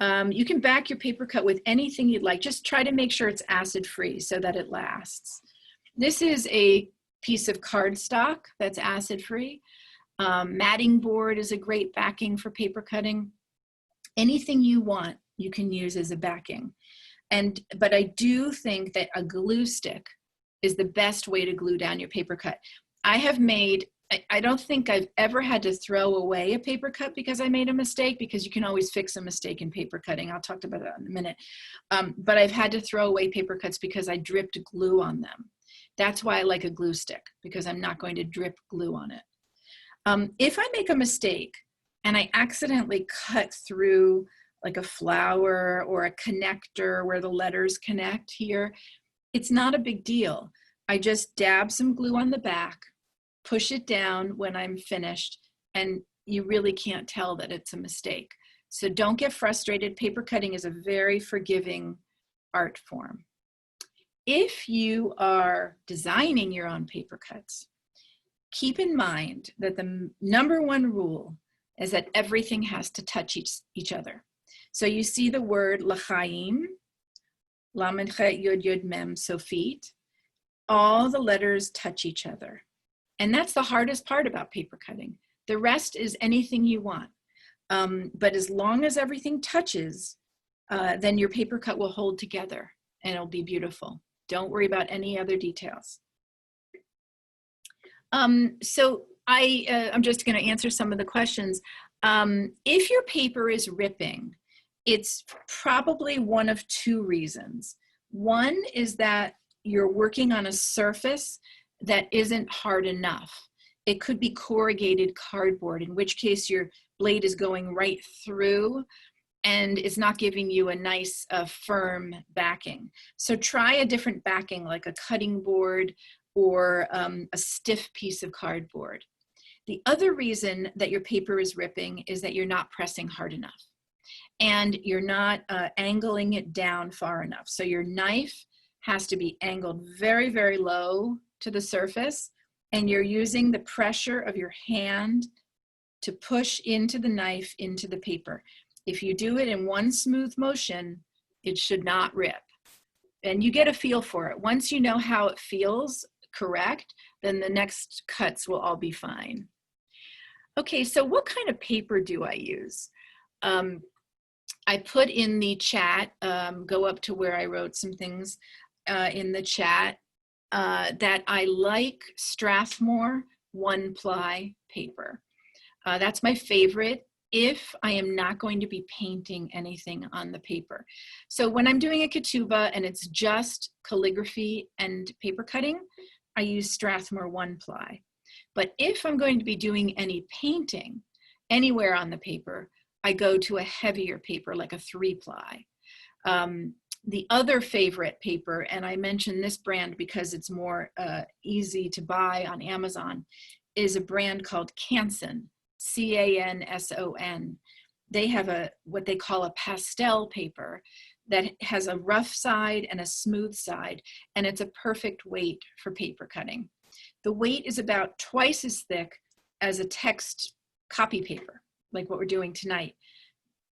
You can back your paper cut with anything you'd like. Just try to make sure it's acid-free so that it lasts. This is a piece of cardstock that's acid-free. Matting board is a great backing for paper cutting. Anything you want, you can use as a backing. But I do think that a glue stick is the best way to glue down your paper cut. I don't think I've ever had to throw away a paper cut because I made a mistake, because you can always fix a mistake in paper cutting. I'll talk about that in a minute. But I've had to throw away paper cuts because I dripped glue on them. That's why I like a glue stick, because I'm not going to drip glue on it. If I make a mistake and I accidentally cut through like a flower or a connector where the letters connect here, it's not a big deal. I just dab some glue on the back, push it down when I'm finished, and you really can't tell that it's a mistake. So don't get frustrated. Paper cutting is a very forgiving art form. If you are designing your own paper cuts, keep in mind that the number one rule is that everything has to touch each other. So you see the word l'chaim, lamed chet yud yud mem, so feet. All the letters touch each other. And that's the hardest part about paper cutting. The rest is anything you want. But as long as everything touches, then your paper cut will hold together and it'll be beautiful. Don't worry about any other details. So I'm just going to answer some of the questions. If your paper is ripping, it's probably one of two reasons. One is that you're working on a surface that isn't hard enough. It could be corrugated cardboard, in which case your blade is going right through and it's not giving you a nice firm backing. So try a different backing, like a cutting board or a stiff piece of cardboard. The other reason that your paper is ripping is that you're not pressing hard enough and you're not angling it down far enough. So your knife has to be angled very, very low to the surface, and you're using the pressure of your hand to push into the knife, into the paper. If you do it in one smooth motion, it should not rip. And you get a feel for it. Once you know how it feels correct, then the next cuts will all be fine. Okay, so what kind of paper do I use? I put in the chat, go up to where I wrote some things in the chat, that I like Strathmore 1-ply paper. That's my favorite if I am not going to be painting anything on the paper. So when I'm doing a ketubah and it's just calligraphy and paper cutting, I use Strathmore 1-ply. But if I'm going to be doing any painting anywhere on the paper, I go to a heavier paper like a 3-ply. The other favorite paper, and I mention this brand because it's more easy to buy on Amazon, is a brand called Canson, C-A-N-S-O-N. They have what they call a pastel paper that has a rough side and a smooth side, and it's a perfect weight for paper cutting. The weight is about twice as thick as a text copy paper, like what we're doing tonight,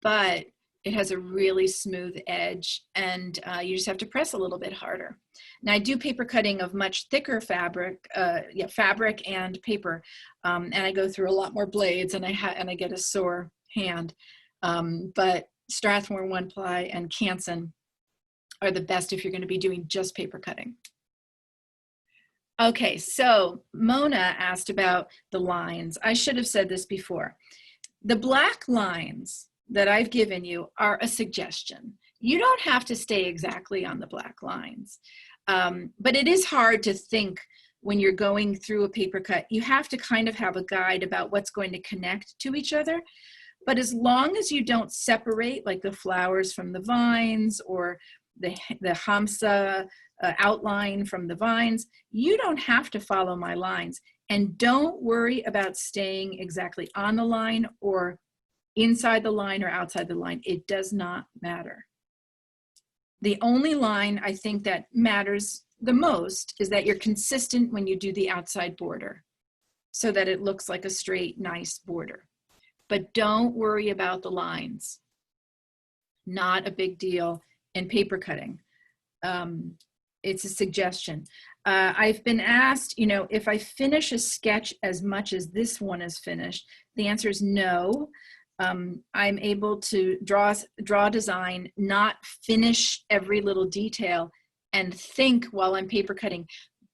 but it has a really smooth edge, and you just have to press a little bit harder. Now I do paper cutting of much thicker fabric, fabric and paper, and I go through a lot more blades, and I get a sore hand. But Strathmore 1-ply and Canson are the best if you're going to be doing just paper cutting. Okay, so Mona asked about the lines. I should have said this before. The black lines that I've given you are a suggestion. You don't have to stay exactly on the black lines, but it is hard to think when you're going through a paper cut. You have to kind of have a guide about what's going to connect to each other. But as long as you don't separate, like the flowers from the vines or the hamsa outline from the vines, you don't have to follow my lines. And don't worry about staying exactly on the line or inside the line or outside the line. It does not matter. The only line I think that matters the most is that you're consistent when you do the outside border so that it looks like a straight, nice border. But don't worry about the lines. Not a big deal in paper cutting. It's a suggestion. I've been asked, if I finish a sketch as much as this one is finished, the answer is no. I'm able to draw design, not finish every little detail and think while I'm paper cutting,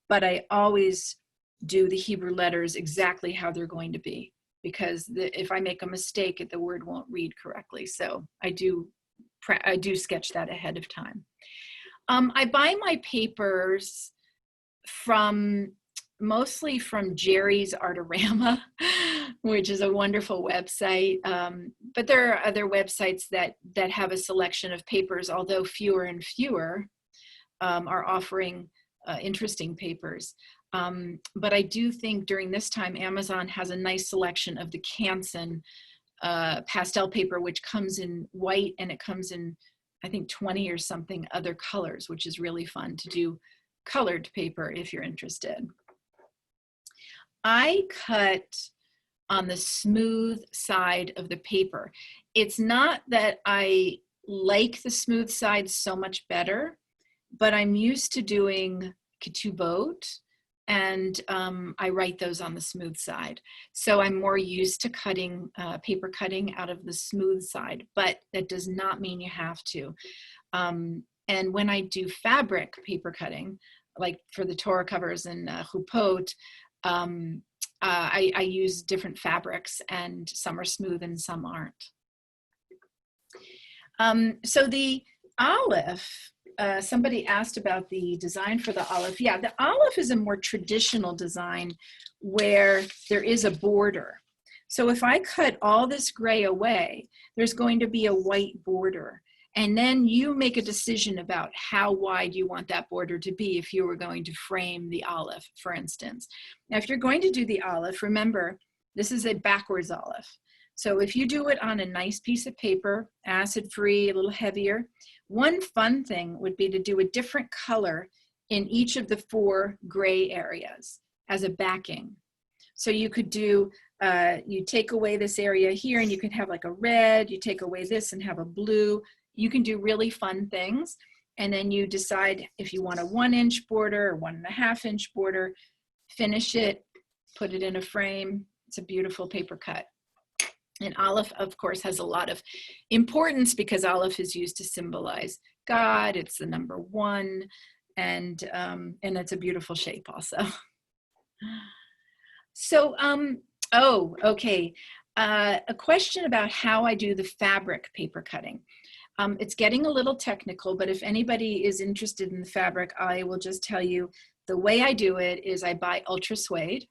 but I always do the Hebrew letters exactly how they're going to be, because if I make a mistake, the word won't read correctly. So I do sketch that ahead of time. I buy my papers mostly from Jerry's Artorama, which is a wonderful website. But there are other websites that have a selection of papers, although fewer and fewer are offering interesting papers. But I do think during this time, Amazon has a nice selection of the Canson pastel paper, which comes in white, and it comes in, I think, 20 or something other colors, which is really fun to do colored paper if you're interested. I cut on the smooth side of the paper. It's not that I like the smooth side so much better, but I'm used to doing ketubot, and I write those on the smooth side. So I'm more used to cutting, paper cutting out of the smooth side, but that does not mean you have to. And when I do fabric paper cutting, like for the Torah covers and chupot, I use different fabrics, and some are smooth and some aren't. So the olive, somebody asked about the design for the olive. Yeah, the olive is a more traditional design where there is a border. So if I cut all this gray away, there's going to be a white border. And then you make a decision about how wide you want that border to be if you were going to frame the olive, for instance. Now, if you're going to do the olive, remember, this is a backwards olive. So if you do it on a nice piece of paper, acid-free, a little heavier, one fun thing would be to do a different color in each of the 4 gray areas as a backing. So you could do, you take away this area here and you can have like a red, you take away this and have a blue. You can do really fun things. And then you decide if you want a 1-inch border or 1.5-inch border, finish it, put it in a frame. It's a beautiful paper cut. And olive, of course, has a lot of importance because olive is used to symbolize God. It's the number 1, and it's a beautiful shape also. So, oh, okay. A question about how I do the fabric paper cutting. It's getting a little technical, but if anybody is interested in the fabric, I will just tell you the way I do it is I buy Ultra Suede.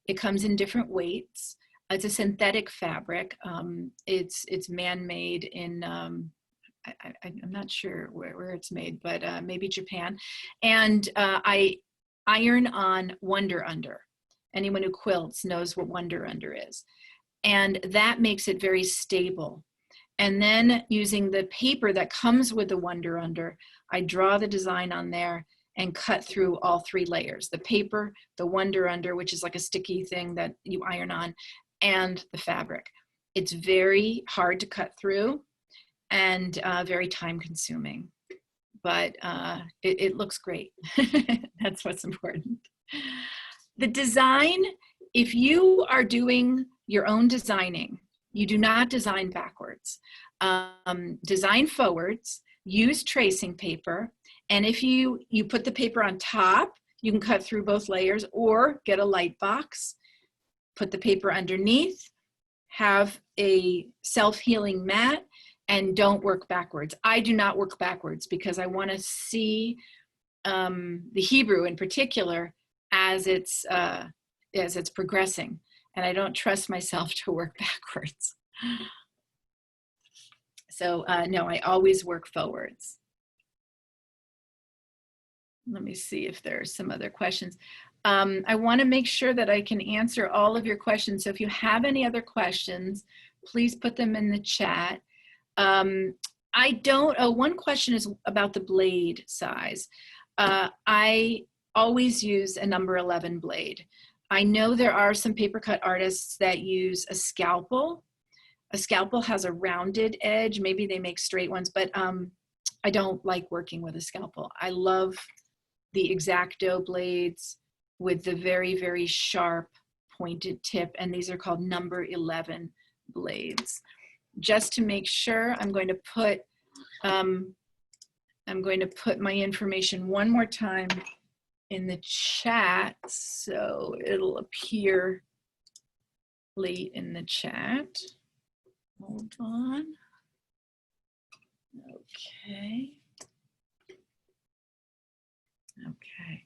It comes in different weights. It's a synthetic fabric. It's man-made in, I'm not sure where it's made, but maybe Japan. And I iron on Wonder Under. Anyone who quilts knows what Wonder Under is. And that makes it very stable. And then using the paper that comes with the Wonder Under, I draw the design on there and cut through all 3 layers. The paper, the Wonder Under, which is like a sticky thing that you iron on, and the fabric. It's very hard to cut through and very time consuming, but it looks great. That's what's important. The design, if you are doing your own designing, you do not design backwards. Design forwards, use tracing paper, and if you put the paper on top, you can cut through both layers, or get a light box, put the paper underneath, have a self-healing mat, and don't work backwards. I do not work backwards because I want to see the Hebrew in particular as it's progressing, and I don't trust myself to work backwards. So no, I always work forwards. Let me see if there are some other questions. I want to make sure that I can answer all of your questions. So if you have any other questions, please put them in the chat. One question is about the blade size. I always use a number 11 blade. I know there are some paper cut artists that use a scalpel. A scalpel has a rounded edge. Maybe they make straight ones, but I don't like working with a scalpel. I love the X-Acto blades with the very, very sharp pointed tip, and these are called number 11 blades. Just to make sure, I'm going to put my information one more time in the chat so it'll appear late in the chat. Hold on. Okay. Okay.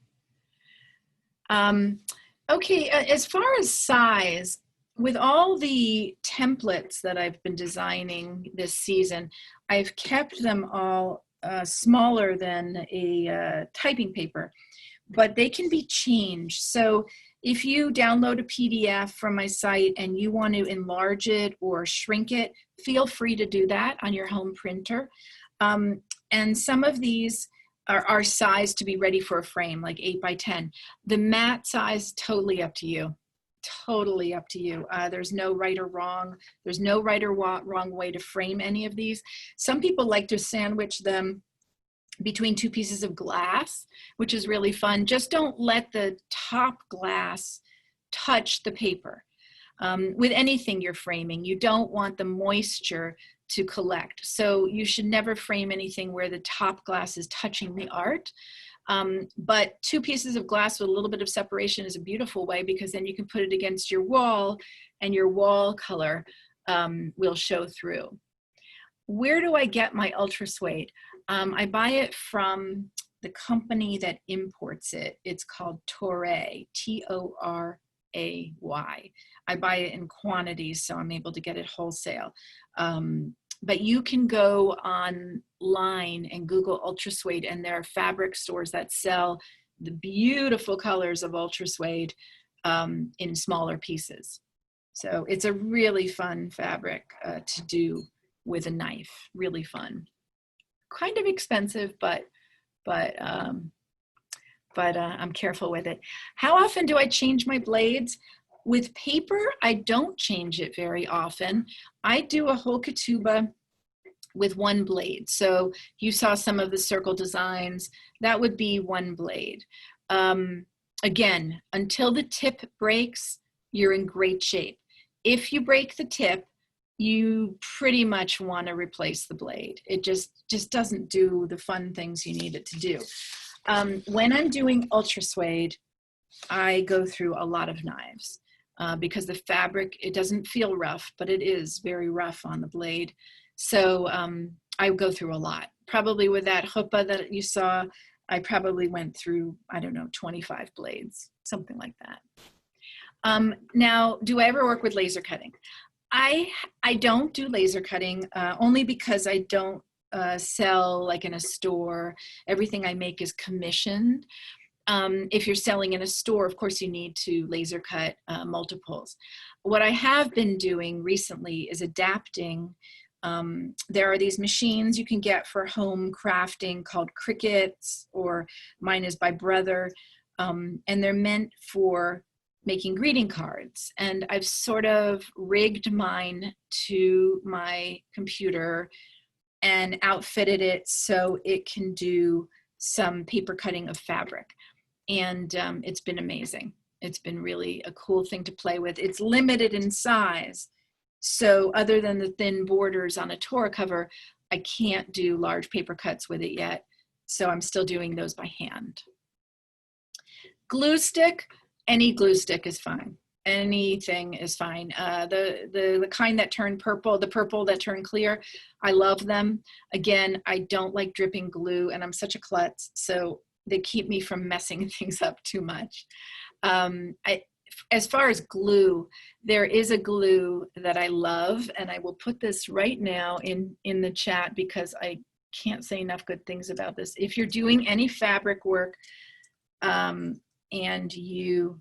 Okay, as far as size, with all the templates that I've been designing this season, I've kept them all smaller than a typing paper, but they can be changed. So if you download a PDF from my site and you want to enlarge it or shrink it, feel free to do that on your home printer. And some of these are sized to be ready for a frame, like 8 by 10. The mat size, totally up to you. totally up to you. There's no right or wrong. There's no right or wrong way to frame any of these. Some people like to sandwich them between two pieces of glass, which is really fun. Just don't let the top glass touch the paper. With anything you're framing, you don't want the moisture to collect. So you should never frame anything where the top glass is touching the art. But two pieces of glass with a little bit of separation is a beautiful way, because then you can put it against your wall and your wall color will show through. Where do I get my Ultra Suede? I buy it from the company that imports it. It's called Torah, Toray. I buy it in quantities, so I'm able to get it wholesale. But you can go online and Google Ultra Suede, and there are fabric stores that sell the beautiful colors of Ultra Suede in smaller pieces. So it's a really fun fabric to do with a knife. Really fun. Kind of expensive, but I'm careful with it. How often do I change my blades? With paper, I don't change it very often. I do a whole ketubah with one blade. So you saw some of the circle designs. That would be one blade. Again, until the tip breaks, you're in great shape. If you break the tip, you pretty much want to replace the blade. It just doesn't do the fun things you need it to do. When I'm doing Ultra Suede, I go through a lot of knives because the fabric, it doesn't feel rough, but it is very rough on the blade. So I go through a lot. Probably with that chuppah that you saw, I probably went through, I don't know, 25 blades, something like that. Now, do I ever work with laser cutting? I don't do laser cutting only because I don't sell like in a store. Everything I make is commissioned. If you're selling in a store, of course you need to laser cut multiples. What I have been doing recently is adapting. There are these machines you can get for home crafting called Crickets, or mine is by Brother, and they're meant for making greeting cards. And I've sort of rigged mine to my computer and outfitted it so it can do some paper cutting of fabric. And it's been amazing. It's been really a cool thing to play with. It's limited in size. So other than the thin borders on a Torah cover, I can't do large paper cuts with it yet. So I'm still doing those by hand. Glue stick, any glue stick is fine. Anything is fine. The kind that turn purple, the purple that turn clear, I love them. Again, I don't like dripping glue, and I'm such a klutz, so they keep me from messing things up too much. As far as glue, there is a glue that I love, and I will put this right now in the chat because I can't say enough good things about this. If you're doing any fabric work and you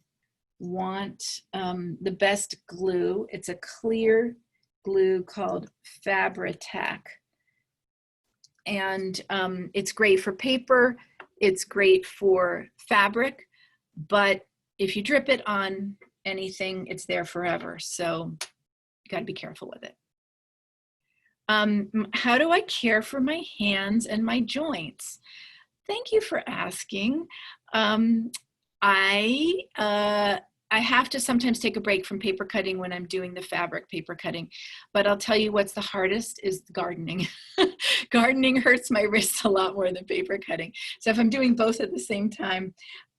want the best glue, it's a clear glue called Fabri-Tac. And it's great for paper, it's great for fabric, but if you drip it on anything, it's there forever. So you got to be careful with it. How do I care for my hands and my joints? Thank you for asking. I have to sometimes take a break from paper cutting when I'm doing the fabric paper cutting, but I'll tell you what's the hardest is gardening. Gardening hurts my wrists a lot more than paper cutting. So if I'm doing both at the same time,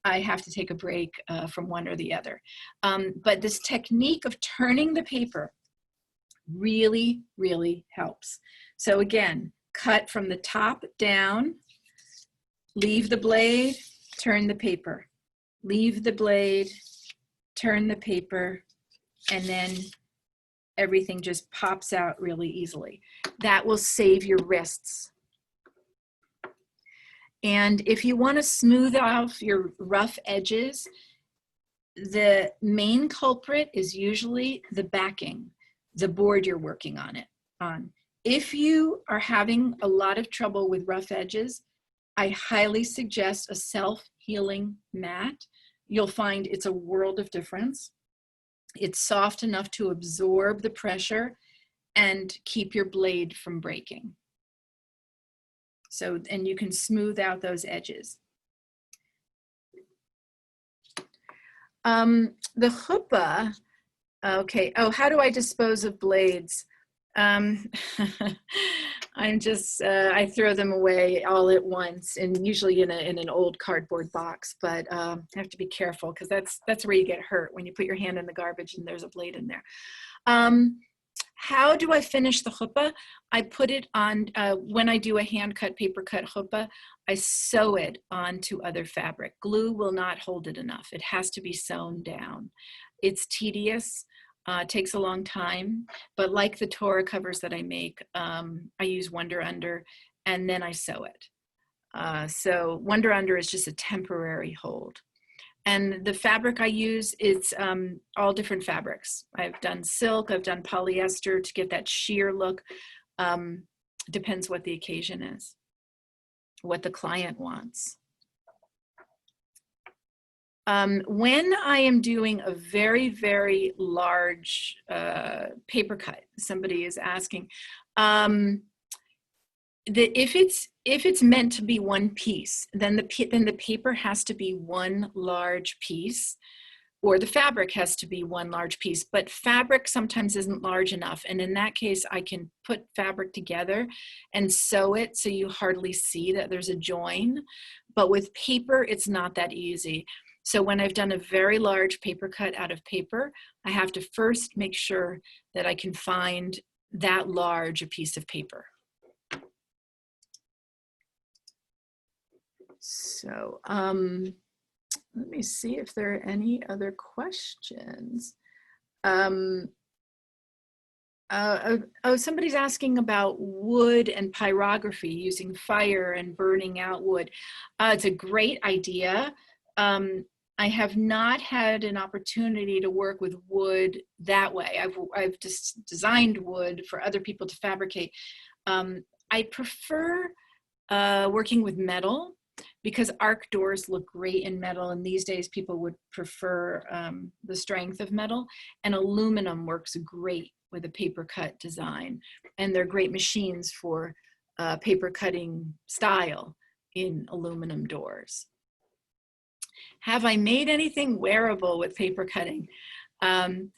I have to take a break from one or the other. But this technique of turning the paper really, really helps. So again, cut from the top down, leave the blade, turn the paper, leave the blade, turn the paper, and then everything just pops out really easily. That will save your wrists. And if you want to smooth off your rough edges, the main culprit is usually the backing, the board you're working on. If you are having a lot of trouble with rough edges, I highly suggest a self-healing mat. You'll find it's a world of difference. It's soft enough to absorb the pressure and keep your blade from breaking. So, and you can smooth out those edges. The chuppah, okay. Oh, how do I dispose of blades? I'm just, I throw them away all at once, and usually in an old cardboard box, but I have to be careful because that's where you get hurt, when you put your hand in the garbage and there's a blade in there. How do I finish the chuppah? I put it on, when I do a hand cut paper cut chuppah, I sew it onto other fabric. Glue will not hold it enough. It has to be sewn down. It's tedious, takes a long time, but like the Torah covers that I make, I use Wonder Under and then I sew it. So Wonder Under is just a temporary hold. And the fabric I use, it's all different fabrics. I've done silk, I've done polyester to get that sheer look. Depends what the occasion is, what the client wants. When I am doing a very, very large paper cut, somebody is asking, if it's meant to be one piece, then the paper has to be one large piece, or the fabric has to be one large piece. But fabric sometimes isn't large enough, and in that case, I can put fabric together and sew it so you hardly see that there's a join. But with paper, it's not that easy. So when I've done a very large paper cut out of paper, I have to first make sure that I can find that large a piece of paper. So let me see if there are any other questions. Somebody's asking about wood and pyrography, using fire and burning out wood. It's a great idea. I have not had an opportunity to work with wood that way. I've just designed wood for other people to fabricate. I prefer working with metal, because arc doors look great in metal, and these days people would prefer the strength of metal, and aluminum works great with a paper cut design, and they're great machines for paper cutting style in aluminum doors. Have I made anything wearable with paper cutting? I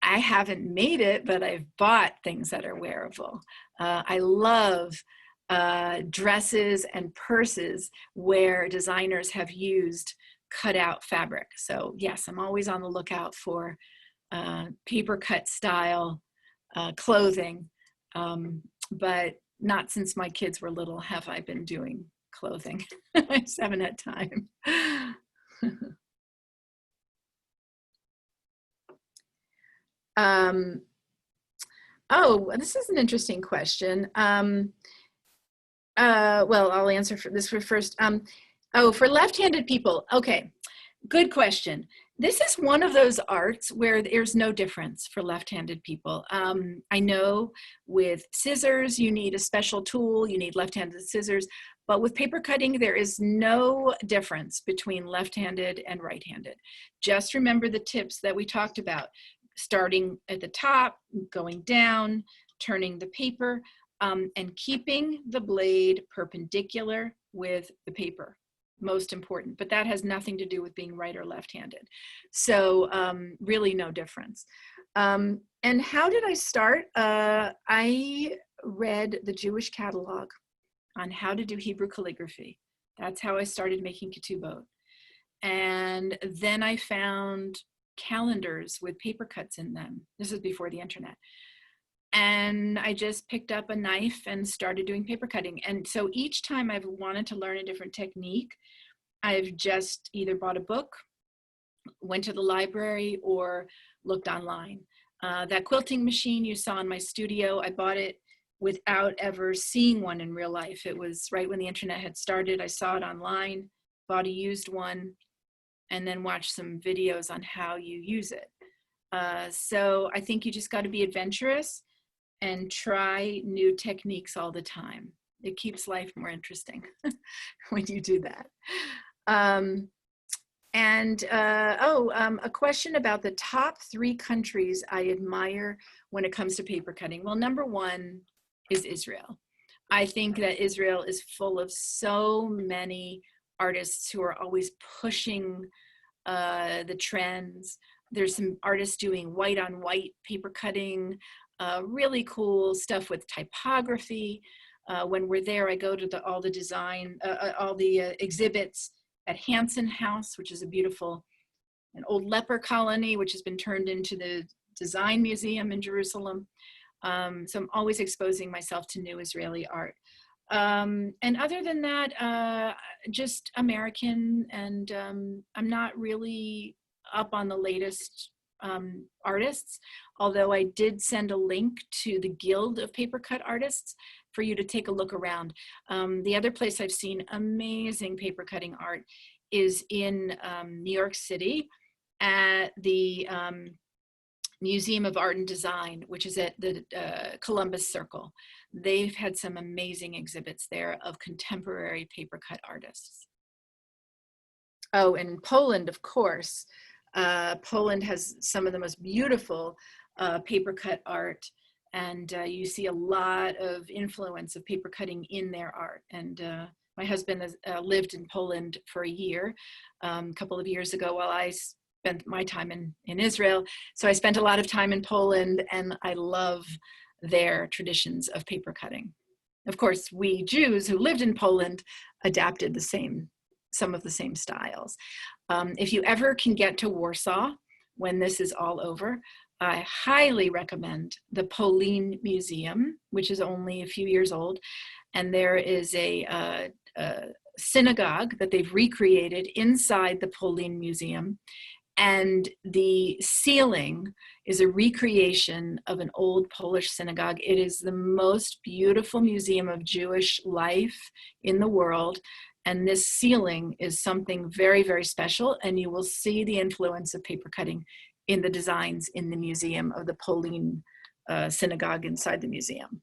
haven't made it, but I've bought things that are wearable. I love dresses and purses where designers have used cut out fabric. So yes, I'm always on the lookout for paper cut style clothing, but not since my kids were little have I been doing clothing. I just haven't had time. Oh, this is an interesting question. Well, I'll answer for this first. Oh, for left-handed people. Okay, good question. This is one of those arts where there's no difference for left-handed people. I know with scissors, you need a special tool, you need left-handed scissors, but with paper cutting, there is no difference between left-handed and right-handed. Just remember the tips that we talked about, starting at the top, going down, turning the paper, and keeping the blade perpendicular with the paper. Most important, but that has nothing to do with being right or left-handed. So really no difference. And how did I start? I read the Jewish catalog on how to do Hebrew calligraphy. That's how I started making ketubot. And then I found calendars with paper cuts in them. This is before the internet. And I just picked up a knife and started doing paper cutting. And so each time I've wanted to learn a different technique, I've just either bought a book, went to the library, or looked online. That quilting machine you saw in my studio, I bought it without ever seeing one in real life. It was right when the internet had started. I saw it online, bought a used one, and then watched some videos on how you use it. So I think you just got to be adventurous and try new techniques all the time. It keeps life more interesting when you do that. And a question about the top 3 countries I admire when it comes to paper cutting. Well, number 1 is Israel. I think that Israel is full of so many artists who are always pushing the trends. There's some artists doing white on white paper cutting, really cool stuff with typography. When we're there, I go to all the exhibits at Hansen House, which is an old leper colony, which has been turned into the Design Museum in Jerusalem. So I'm always exposing myself to new Israeli art. And other than that, just American, and I'm not really up on the latest artists, although I did send a link to the Guild of Paper Cut Artists for you to take a look around. The other place I've seen amazing paper cutting art is in New York City at the Museum of Art and Design, which is at the Columbus Circle. They've had some amazing exhibits there of contemporary paper cut artists. Oh, and Poland, of course. Poland has some of the most beautiful paper cut art, and you see a lot of influence of paper cutting in their art. And my husband has lived in Poland for a year, a couple of years ago, while I spent my time in Israel. So I spent a lot of time in Poland, and I love their traditions of paper cutting. Of course, we Jews who lived in Poland adapted some of the same styles. If you ever can get to Warsaw when this is all over, I highly recommend the Polin Museum, which is only a few years old. And there is a synagogue that they've recreated inside the Polin Museum. And the ceiling is a recreation of an old Polish synagogue. It is the most beautiful museum of Jewish life in the world. And this ceiling is something very, very special. And you will see the influence of paper cutting in the designs in the museum of the Polin synagogue inside the museum.